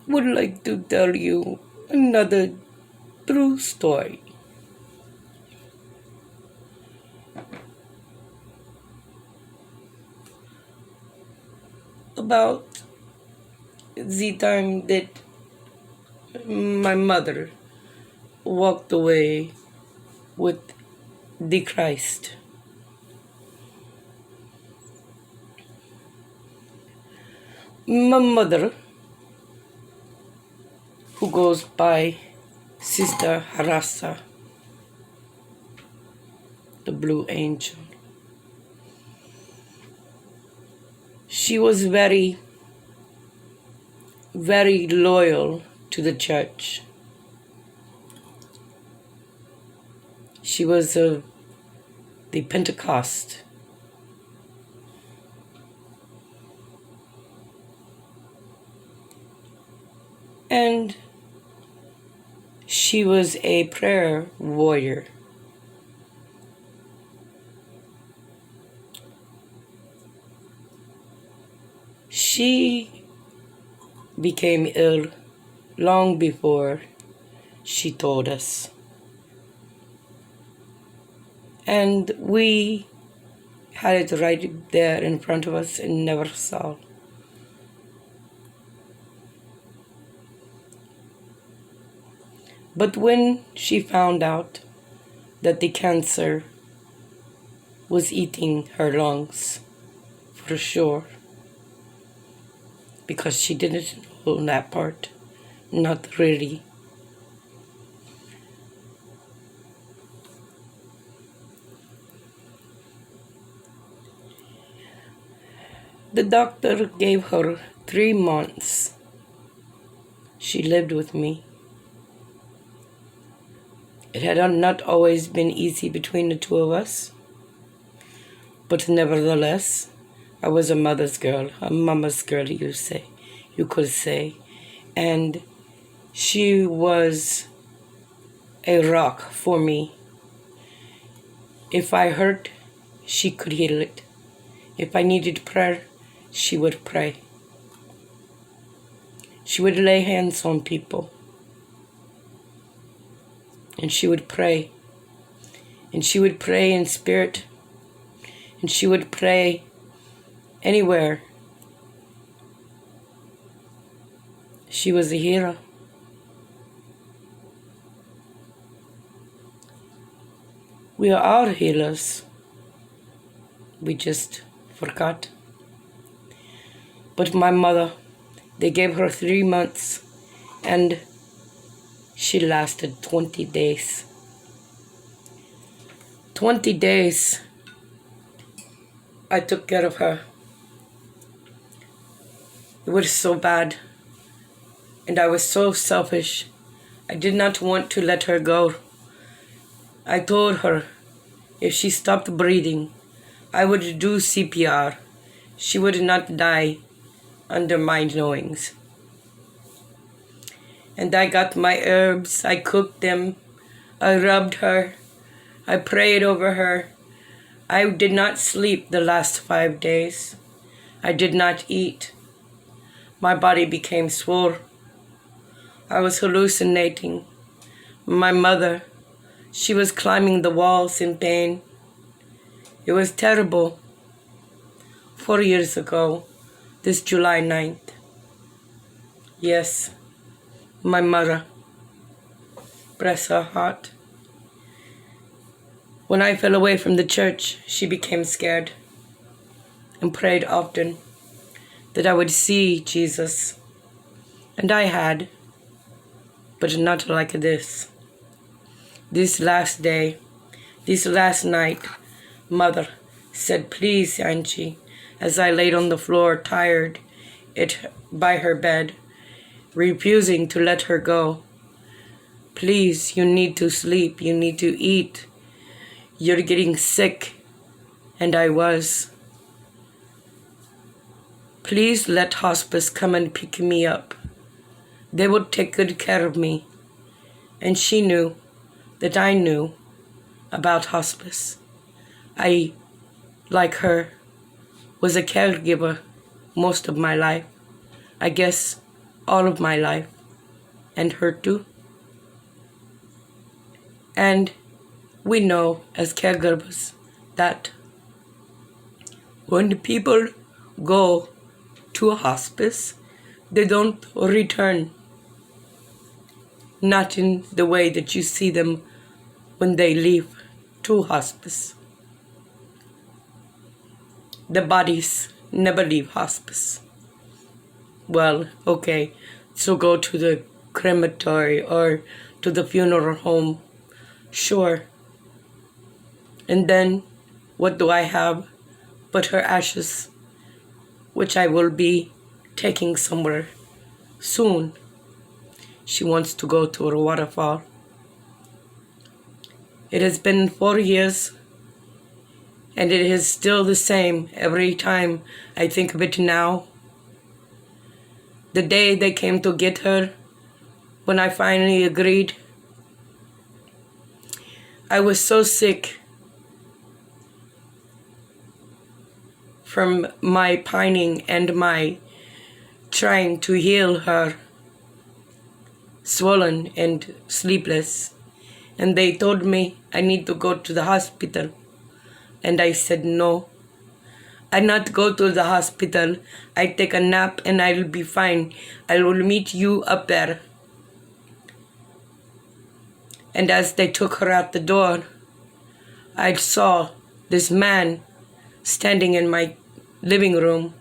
would like to tell you another true story about the time that my mother walked away with the Christ. My mother, who goes by Sister Hadassah, the Blue Angel, she was very, very loyal to the church. She was of the Pentecost. And she was a prayer warrior. She became ill long before she told us. And we had it right there in front of us and never saw. But when she found out that the cancer was eating her lungs, for sure, because she didn't know that part, not really. The doctor gave her 3 months. She lived with me. It had not always been easy between the two of us, but nevertheless, I was a mother's girl, a mama's girl, you could say, and she was a rock for me. If I hurt, she could heal it. If I needed prayer, she would pray. She would lay hands on people. And she would pray. And she would pray in spirit. And she would pray anywhere. She was a hero. We are all healers. We just forgot. But my mother, they gave her 3 months, and she lasted 20 days. 20 days, I took care of her. It was so bad, and I was so selfish. I did not want to let her go. I told her if she stopped breathing, I would do CPR. She would not die under my knowings. And I got my herbs, I cooked them, I rubbed her, I prayed over her. I did not sleep the last 5 days. I did not eat. My body became swole. I was hallucinating. My mother, she was climbing the walls in pain. It was terrible. 4 years ago, this July 9th. Yes, my mother, bless her heart. When I fell away from the church, she became scared and prayed often that I would see Jesus. And I had, but not like this. This last day, this last night, Mother said, "Please, Angie," as I laid on the floor, tired, by her bed, refusing to let her go. "Please, you need to sleep, you need to eat. You're getting sick." And I was. "Please let hospice come and pick me up. They would take good care of me." And she knew that I knew about hospice. I, like her, was a caregiver most of my life. I guess all of my life, and her too. And we know as caregivers that when the people go to a hospice, they don't return, not in the way that you see them when they leave to hospice. The bodies never leave hospice. Well, okay, so go to the crematory or to the funeral home, sure. And then what do I have but her ashes, which I will be taking somewhere soon. She wants to go to a waterfall. It has been 4 years, and it is still the same every time I think of it now. The day they came to get her, when I finally agreed, I was so sick from my pining and my trying to heal her, swollen and sleepless. And they told me I need to go to the hospital. And I said no. I not go to the hospital. I take a nap and I'll be fine. I will meet you up there. And as they took her out the door, I saw this man standing in my living room.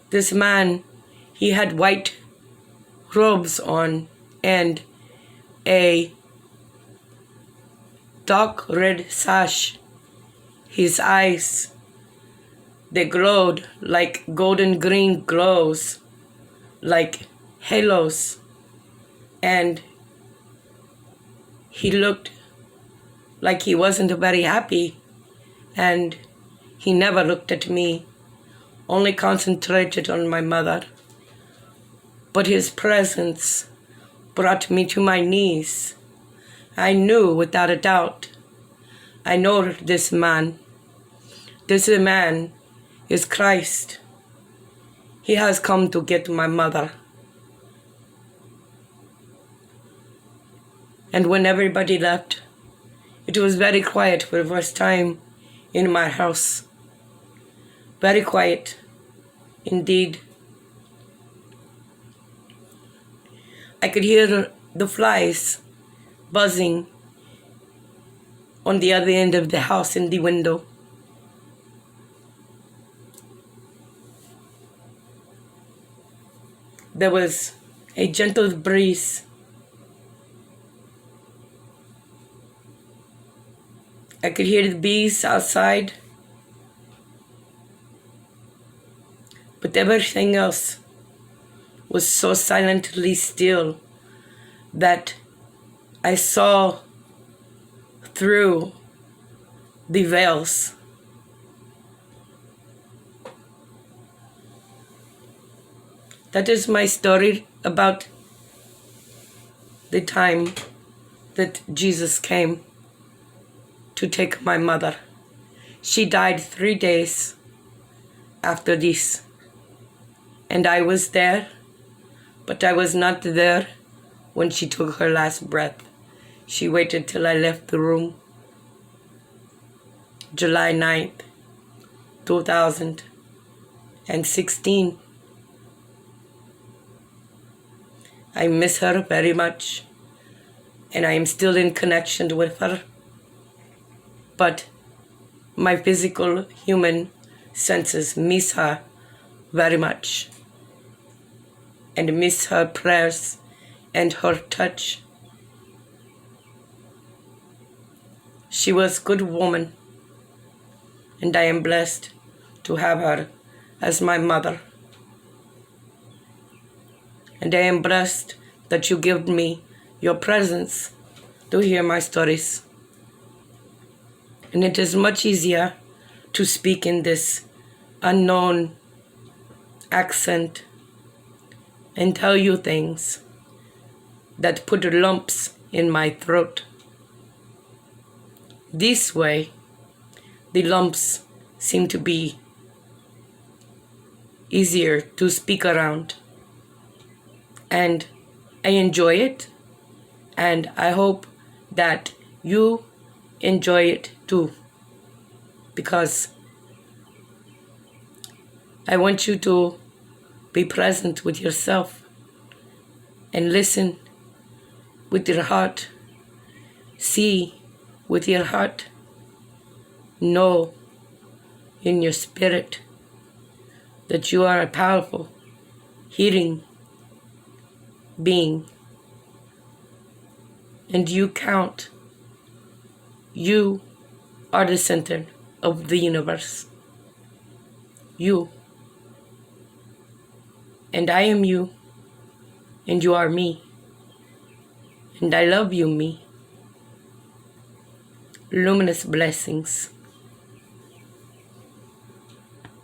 This man, he had white robes on and a dark red sash. His eyes, they glowed like golden green glows, like halos. And he looked like he wasn't very happy. And he never looked at me, only concentrated on my mother. But his presence brought me to my knees. I knew without a doubt, I know this man. This man is Christ. He has come to get my mother. And when everybody left, it was very quiet for the first time in my house. Very quiet, indeed. I could hear the flies buzzing on the other end of the house in the window. There was a gentle breeze. I could hear the bees outside. But everything else was so silently still that I saw through the veils. That is my story about the time that Jesus came to take my mother. She died 3 days after this. And I was there, but I was not there when she took her last breath. She waited till I left the room. July 9th, 2016. I miss her very much, and I am still in connection with her. But my physical human senses miss her very much, and miss her prayers and her touch. She was a good woman, and I am blessed to have her as my mother. And I am blessed that you give me your presence to hear my stories. And it is much easier to speak in this unknown accent and tell you things that put lumps in my throat. This way, the lumps seem to be easier to speak around. And I enjoy it, and I hope that you enjoy it too, because I want you to be present with yourself and listen with your heart, see with your heart, know in your spirit that you are a powerful, healing being, and you count. You are the center of the universe. You. And I am you, and you are me. And I love you, me. Luminous blessings.